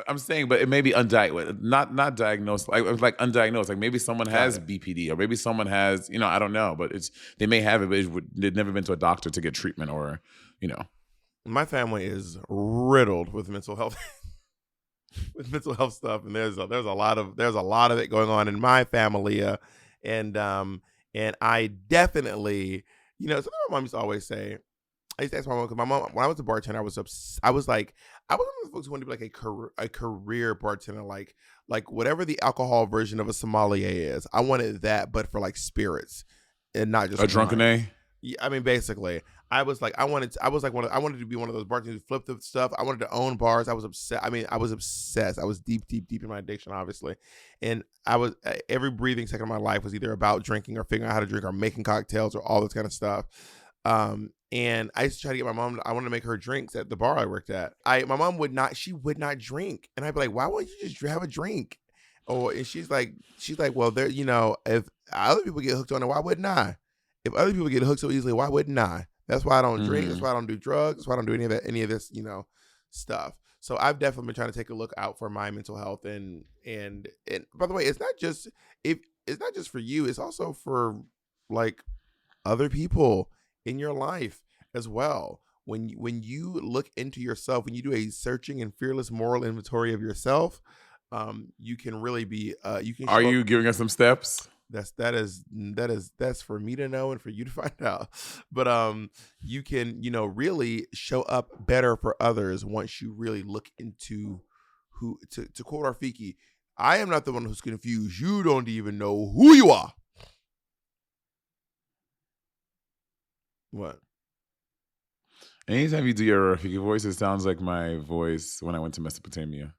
I'm saying, but it may be undiagnosed, not diagnosed, like undiagnosed. Like maybe someone has BPD, or maybe someone has, I don't know, but they may have it, but they've never been to a doctor to get treatment, or. My family is riddled with mental health, stuff, and there's a lot of it going on in my family, and I definitely, something my mom used to always say. I used to ask my mom, because my mom, when I was a bartender, I was one of the folks who wanted to be like a career bartender, like whatever the alcohol version of a sommelier is. I wanted that, but for like spirits and not just a drunken A. Yeah, I mean, basically, I wanted to be one of those bartenders who flipped the stuff. I wanted to own bars. I was obsessed. I was obsessed. I was deep in my addiction, obviously, and I was every breathing second of my life was either about drinking or figuring out how to drink or making cocktails or all this kind of stuff. And I used to try to get my mom. I wanted to make her drinks at the bar I worked at. My mom would not. She would not drink, and I'd be like, "Why won't you just have a drink?" And she's like, "Well, there, if other people get hooked on it, why wouldn't I? If other people get hooked so easily, why wouldn't I? That's why I don't drink. That's why I don't do drugs. That's why I don't do any of this, stuff." So I've definitely been trying to take a look out for my mental health, and by the way, it's not just for you. It's also for like other people in your life as well. When you look into yourself, when you do a searching and fearless moral inventory of yourself, you can really be. You can. Are you giving us some steps? That's for me to know and for you to find out. But you can really show up better for others once you really look into who. To quote Rafiki, I am not the one who's confused. You don't even know who you are. What? Anytime you do your Rafiki voice, it sounds like my voice when I went to Mesopotamia.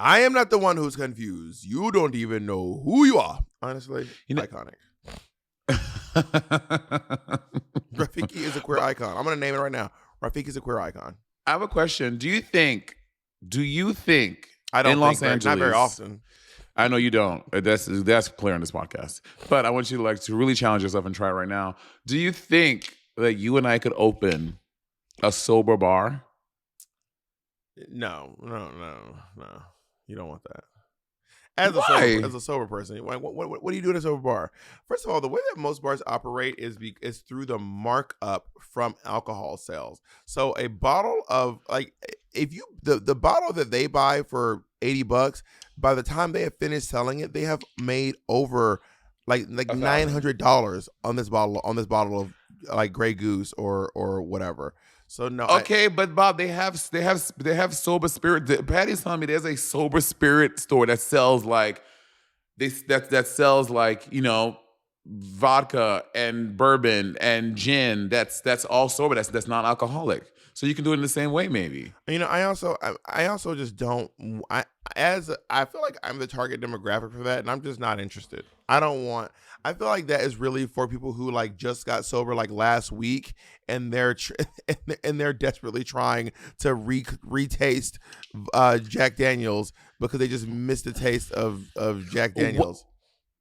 I am not the one who's confused. You don't even know who you are. Honestly, iconic. Rafiki is a queer icon. I'm going to name it right now. Rafiki is a queer icon. I have a question. Do you think I don't in Los Angeles, not very often. I know you don't. That's clear on this podcast. But I want you to really challenge yourself and try it right now. Do you think that you and I could open a sober bar? No. You don't want that. As a sober person, what do you do at a sober bar? First of all, the way that most bars operate is through the markup from alcohol sales. So a bottle of the bottle that they buy for $80, by the time they have finished selling it, they have made over like $900 on this bottle of like Grey Goose or whatever. So no, Okay, but Bob, they have sober spirit. Patty's telling me there's a sober spirit store that sells like that sells like, vodka and bourbon and gin. That's all sober. That's non-alcoholic. So you can do it in the same way, maybe. I also just don't. I feel like I'm the target demographic for that, and I'm just not interested. I don't want. I feel like that is really for people who like just got sober like last week, and they're desperately trying to retaste Jack Daniels because they just missed the taste of Jack Daniels.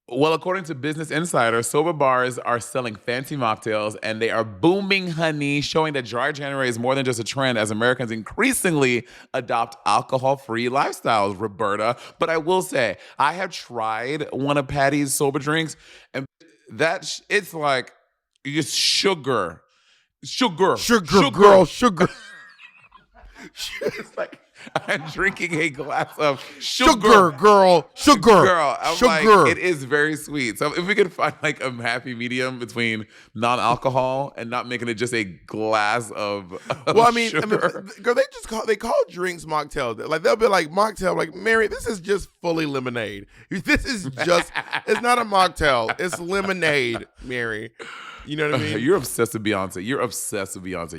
Well, according to Business Insider, sober bars are selling fancy mocktails and they are booming, honey, showing that dry January is more than just a trend as Americans increasingly adopt alcohol-free lifestyles, Roberta. But I will say, I have tried one of Patty's sober drinks, and it's like just sugar. Girl, sugar. It's like I'm drinking a glass of sugar. Girl. I'm sugar. like, it is very sweet. So if we could find like a happy medium between non-alcohol and not making it just a glass of sugar. Girl, they call drinks mocktails. Like they'll be like mocktail, like Mary, this is just fully lemonade. This is just it's not a mocktail. It's lemonade, Mary. You know what I mean? You're obsessed with Beyonce.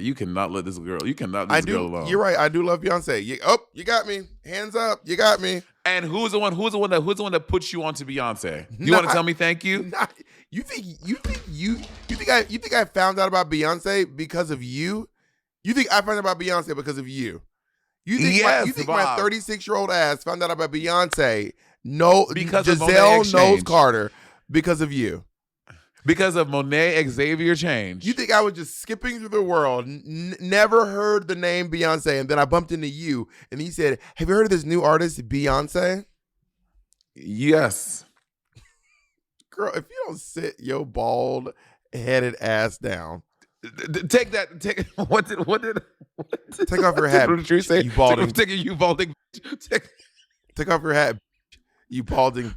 You cannot let this girl. You cannot let this girl alone. You're right. I do love Beyonce. You got me. Hands up. You got me. And who's the one that puts you onto Beyonce? You want to tell me thank you? You think I found out about Beyonce because of you? You think I found out about Beyonce because of you? You think my 36-year-old ass found out about Beyonce? No, because Giselle of Knowles Carter because of you. Because of Monet Xavier Change. You think I was just skipping through the world, never heard the name Beyonce, and then I bumped into you, and he said, have you heard of this new artist, Beyonce? Yes. Girl, if you don't sit your bald-headed ass down. Take that. Take what did take off your hat. What did you say? You balding. You balding. Take off your hat. You balding.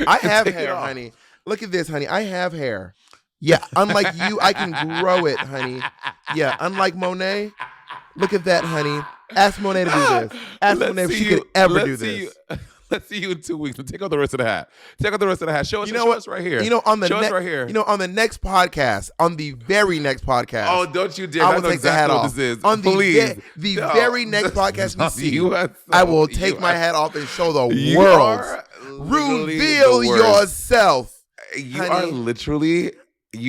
I have hair, honey. Look at this, honey. I have hair. Yeah, unlike you, I can grow it, honey. Yeah, unlike Monet. Look at that, honey. Ask Monet to do this. Ask Monet if she could ever do this. Let's see you in 2 weeks. Take out the rest of the hat. Show us. Show us right here. On the next podcast, on the very next podcast. Oh, don't you dare! I will take the hat off. This is. On Please. the very next podcast we see, I will take my hat off and show the world. Reveal yourself. You are literally.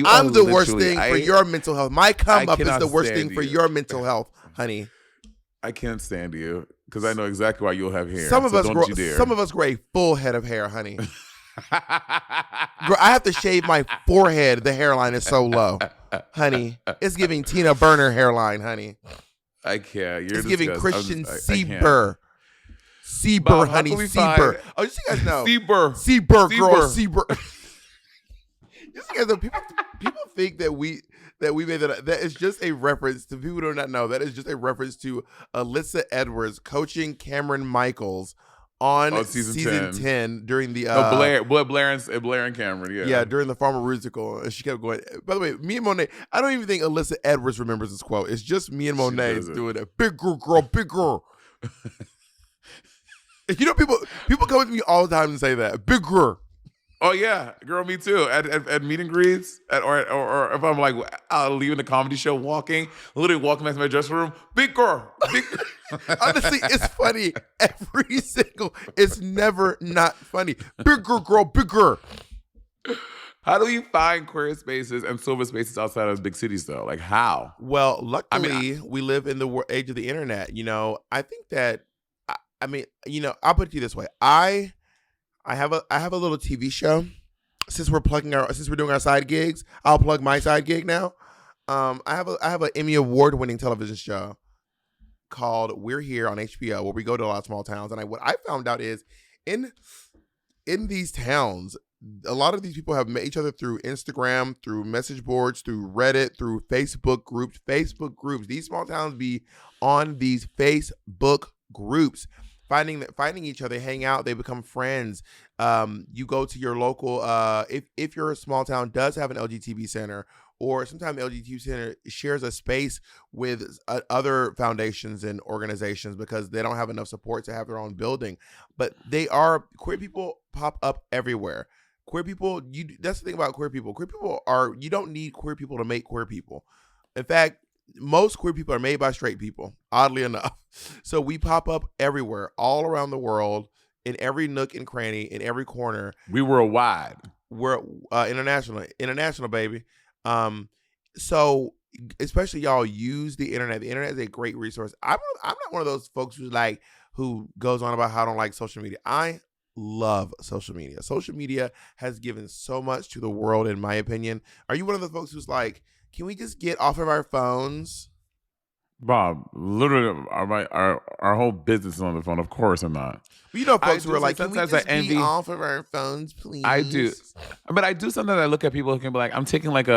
I'm the worst thing for your mental health. My come up is the worst thing for your mental health, honey. I can't stand you because I know exactly why you'll have hair. Some of us grow a full head of hair, honey. Girl, I have to shave my forehead. The hairline is so low, honey. It's giving Tina Burner hairline, honey. I can't. It's giving Christian Sieber. Sieber, honey. Sieber. Oh, just so you guys know. Sieber, girl. Sieber. Just so you guys know, people think that we made that is just a reference to people who do not know. That is just a reference to Alyssa Edwards coaching Cameron Michaels on season 10 during the Blair and Cameron, yeah, during the Pharmaceutical, and she kept going. By the way, me and Monet, I don't even think Alyssa Edwards remembers this quote. It's just me and Monet doing it. Big girl, big girl. You know, people come to me all the time and say that big girl. Oh yeah, girl, me too. At meet and greets, or if I'm like leaving the comedy show, literally walking back to my dressing room, big girl. Honestly, it's funny it's never not funny. Bigger girl, bigger. How do you find queer spaces and sober spaces outside of big cities though? Like how? Well, luckily we live in the age of the internet. You know, I think that I'll put it to you this way. I have a little TV show. Since we're doing our side gigs, I'll plug my side gig now. I have an Emmy Award winning television show called We're Here on HBO, where we go to a lot of small towns. And what I found out is in these towns, a lot of these people have met each other through Instagram, through message boards, through Reddit, through Facebook groups. These small towns be on these Facebook groups. Finding each other, hang out, they become friends. You go to your local, if your small town does have an LGBT center or sometimes LGBTQ Center shares a space with other foundations and organizations because they don't have enough support to have their own building. But queer people pop up everywhere. Queer people, that's the thing about queer people. You don't need queer people to make queer people. In fact, most queer people are made by straight people, oddly enough. So we pop up everywhere, all around the world, in every nook and cranny, in every corner. We worldwide. We're international, baby. So especially y'all use the internet. The internet is a great resource. I'm not one of those folks who goes on about how I don't like social media. I love social media. Social media has given so much to the world, in my opinion. Are you one of the folks who's like, can we just get off of our phones? Bob, literally, our whole business is on the phone. Of course I'm not. You know, folks who are like, can we just be off of our phones, please? I do. But I do sometimes. I look at people who can be like, I'm taking like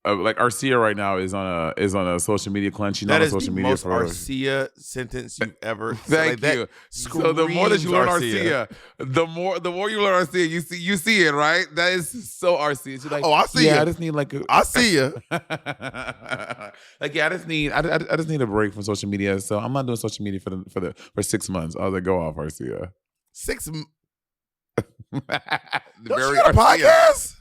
Arcia right now is on a social media cleanse. She's not on social media for Arcia sentence you've ever. Thank you. So the more that you learn Arcia, the more you learn Arcia, you see it, right? That is so Arcia. She's like, oh, I see yeah, you. I just need I see you. Like, yeah, I just need a break from social media. So I'm not doing social media for 6 months. I was like, go off, Arcia. 6 months. Very got a podcast.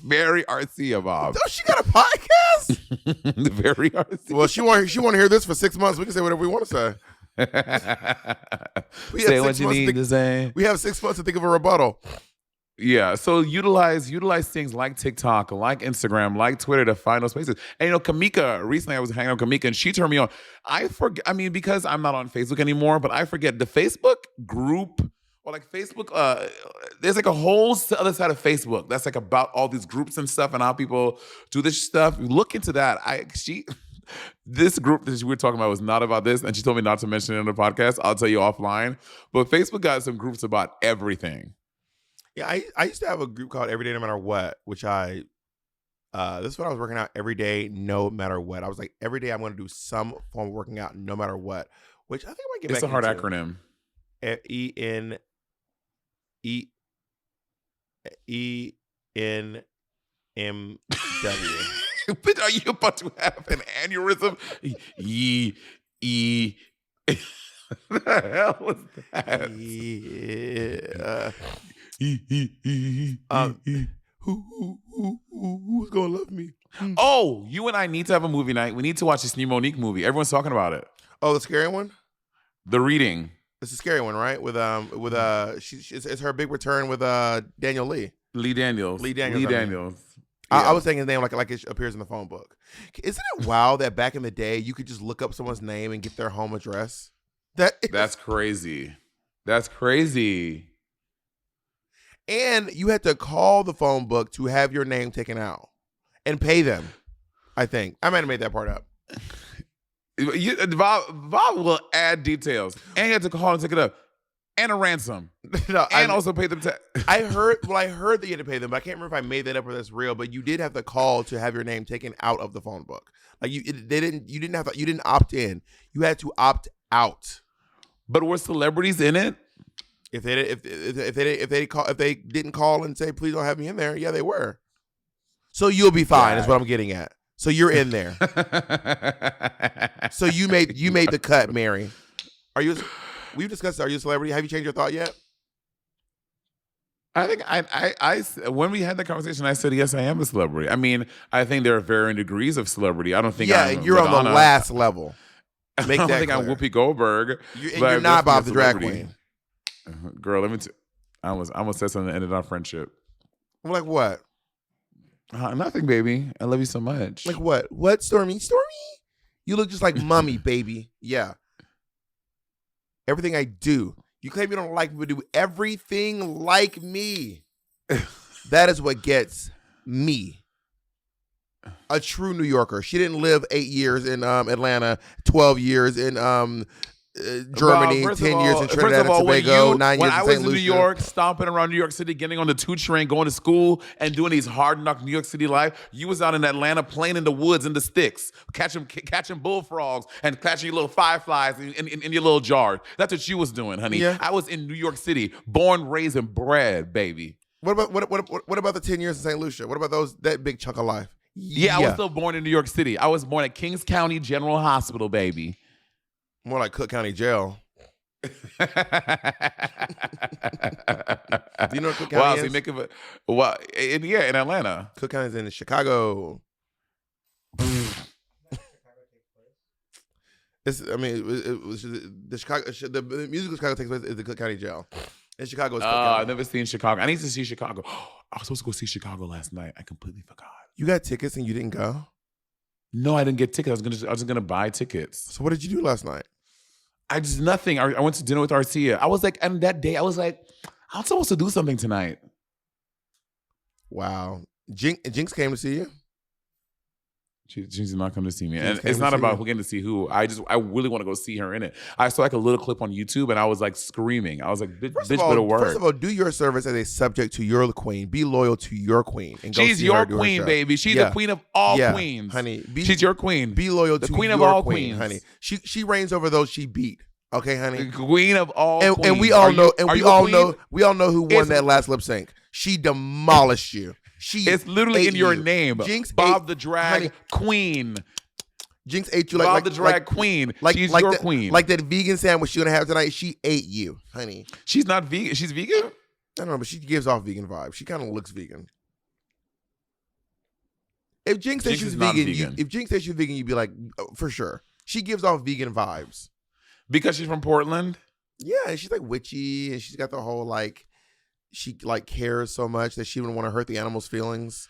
Very Arcia, Bob. Don't she got a podcast? Very Arcia. Well, she want to hear this for 6 months. We can say whatever we want to say. Say what you need to say. We have 6 months to think of a rebuttal. Yeah, so utilize things like TikTok, like Instagram, like Twitter to find those spaces. And Kamika, recently I was hanging out with Kamika and she turned me on. Because I'm not on Facebook anymore, but I forget the Facebook group. Or like Facebook, there's like a whole other side of Facebook that's like about all these groups and stuff and how people do this stuff. Look into that. This group that we were talking about was not about this, and she told me not to mention it in the podcast. I'll tell you offline. But Facebook got some groups about everything. Yeah, I used to have a group called Everyday No Matter What, which this is what I was working out every day, no matter what. I was like, every day I'm going to do some form of working out, no matter what. Which I think I might get back into. It's a hard acronym. ENMW. But are you about to have an aneurysm? What the hell was that? Who's gonna love me? Oh, you and I need to have a movie night. We need to watch this new Monique movie. Everyone's talking about it. Oh, the scary one? The Reading. It's a scary one, right? It's her big return with Daniel Lee. Lee Daniels. Yeah. I was saying his name like it appears in the phone book. Isn't it wild that back in the day you could just look up someone's name and get their home address? That's crazy. That's crazy. And you had to call the phone book to have your name taken out and pay them. I think I might have made that part up. Bob will add details, and you had to call and take it up, and a ransom, also pay them. I heard that you had to pay them, but I can't remember if I made that up or that's real. But you did have to call to have your name taken out of the phone book. Like you didn't opt in. You had to opt out. But were celebrities in it? If they didn't call and say please don't have me in there, yeah, they were. So you'll be fine. Is what I'm getting at. So you're in there. So you made the cut, Mary. We've discussed, are you a celebrity? Have you changed your thought yet? I think I when we had that conversation, I said, yes, I am a celebrity. I mean, I think there are varying degrees of celebrity. I don't think you're on the last level. Make I don't that think clear. I'm Whoopi Goldberg. You're not Bob the drag queen. Girl, let me I almost said something that ended our friendship. Like what? Nothing, baby. I love you so much. Like what? What, Stormy? Stormy? You look just like mommy, baby. Yeah. Everything I do. You claim you don't like me, but do everything like me. That is what gets me. A true New Yorker. She didn't live 8 years in Atlanta, 12 years in Germany, 10 years in Trinidad and Tobago, 9 years in St. Lucia. When I was in New York, stomping around New York City, getting on the 2 train, going to school, and doing these hard knock New York City life, you was out in Atlanta playing in the woods, in the sticks, catching bullfrogs and catching your little fireflies in your little jar. That's what you was doing, honey. Yeah. I was in New York City, born, raised, and bred, baby. What about the 10 years in St. Lucia? What about that big chunk of life? Yeah, I was still born in New York City. I was born at Kings County General Hospital, baby. More like Cook County Jail. Do you know what Cook County wow, is? So you make it, in Atlanta. Cook County is in Chicago. The musical Chicago takes place in the Cook County Jail. In Chicago, it's Cook County. I've never seen Chicago. I need to see Chicago. I was supposed to go see Chicago last night. I completely forgot. You got tickets and you didn't go? No, I didn't get tickets. I was gonna buy tickets. So what did you do last night? I just nothing. I went to dinner with Arcia. I was like, and that day I was like, I'm supposed to do something tonight. Wow. Jinx came to see you? She's not coming to see me. And it's not about who getting to see who. I really want to go see her in it. I saw like a little clip on YouTube and I was like screaming. I was like, bitch, better work. First of all, do your service as a subject to your queen. Be loyal to your queen. And she's your queen, baby. She's the queen of all queens. Honey. She's your queen. Be loyal to the queen your of all queen, honey. She reigns over those she beat. Okay, honey. The queen of all queens. And we all know who won that last lip sync. She demolished you. It's literally in your name. Jinx Bob the Drag Queen. Jinx ate you Bob the Drag Queen. She's your queen. Like that vegan sandwich you're gonna have tonight. She ate you, honey. She's not vegan. She's vegan? I don't know, but she gives off vegan vibes. She kind of looks vegan. If Jinx says she's vegan, you'd be like, oh, for sure. She gives off vegan vibes. Because she's from Portland? Yeah, and she's like witchy, and she's got the whole like, she like cares so much that she wouldn't want to hurt the animals' feelings.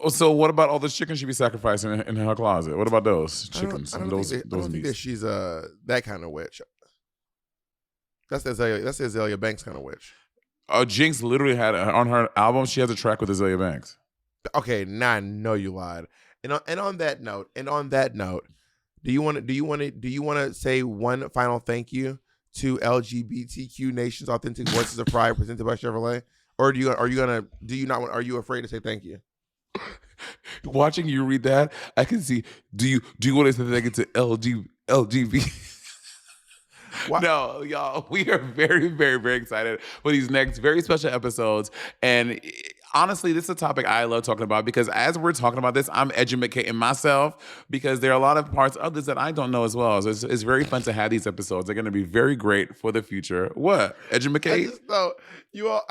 So what about all the chickens she be sacrificing in her closet? What about those chickens? I don't think that she's that kind of witch. That's Azalea Banks kind of witch. Jinx literally had on her album. She has a track with Azalea Banks. Okay, now I know you lied. And on that note, do you want to say one final thank you to LGBTQ Nation's Authentic Voices of Pride presented by Chevrolet? Or are you afraid to say thank you? Watching you read that, I can see. Do you want to say thank you to LGBT? No, y'all, we are very, very, very excited for these next very special episodes. And honestly, this is a topic I love talking about because as we're talking about this, I'm educating myself because there are a lot of parts of this that I don't know as well. So it's very fun to have these episodes. They're going to be very great for the future. What? Educate? I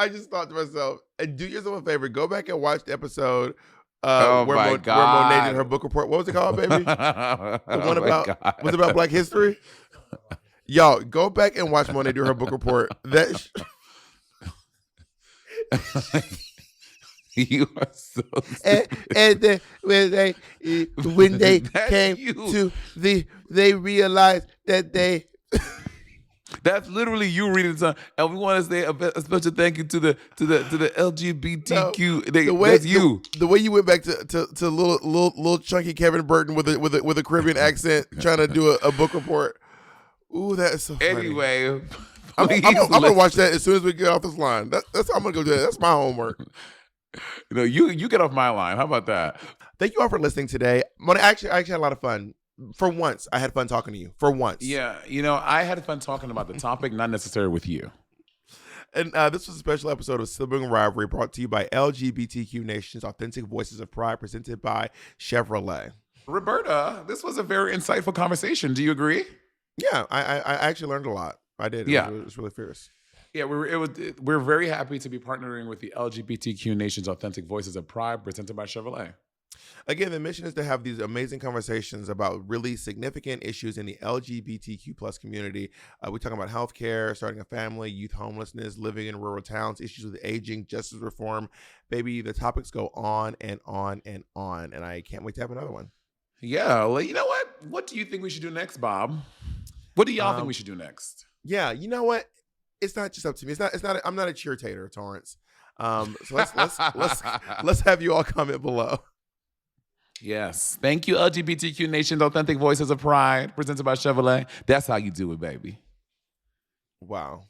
just thought to myself, and do yourself a favor, go back and watch the episode where Monet did her book report. What was it called, baby? The one was it about Black history? Y'all, go back and watch Monet do her book report. You are so and then when they came to they realized that they. That's literally you reading something, and we want to say a special thank you to the LGBTQ. That's you. The way you went back to little chunky Kevin Burton with a Caribbean accent trying to do a book report. Ooh, that is so funny. Anyway, I'm gonna watch that as soon as we get off this line. That's how I'm gonna go do that. That's my homework. You get off my line. How about that? Thank you all for listening today. I actually had a lot of fun. For once, I had fun talking to you. For once. Yeah, I had fun talking about the topic, not necessarily with you. And this was a special episode of Sibling Rivalry brought to you by LGBTQ Nation's Authentic Voices of Pride, presented by Chevrolet. Roberta, this was a very insightful conversation. Do you agree? Yeah, I actually learned a lot. I did. Yeah. It was really fierce. Yeah, we're very happy to be partnering with the LGBTQ Nation's Authentic Voices of Pride, presented by Chevrolet. Again, the mission is to have these amazing conversations about really significant issues in the LGBTQ plus community. We're talking about healthcare, starting a family, youth homelessness, living in rural towns, issues with aging, justice reform. Baby, the topics go on and on and on, and I can't wait to have another one. Yeah, well, you know what? What do you think we should do next, Bob? What do y'all think we should do next? Yeah, you know what? It's not just up to me. It's not. I'm not a cheertater, Torrance. So let's have you all comment below. Yes. Thank you, LGBTQ Nation's Authentic Voices of Pride, presented by Chevrolet. That's how you do it, baby. Wow.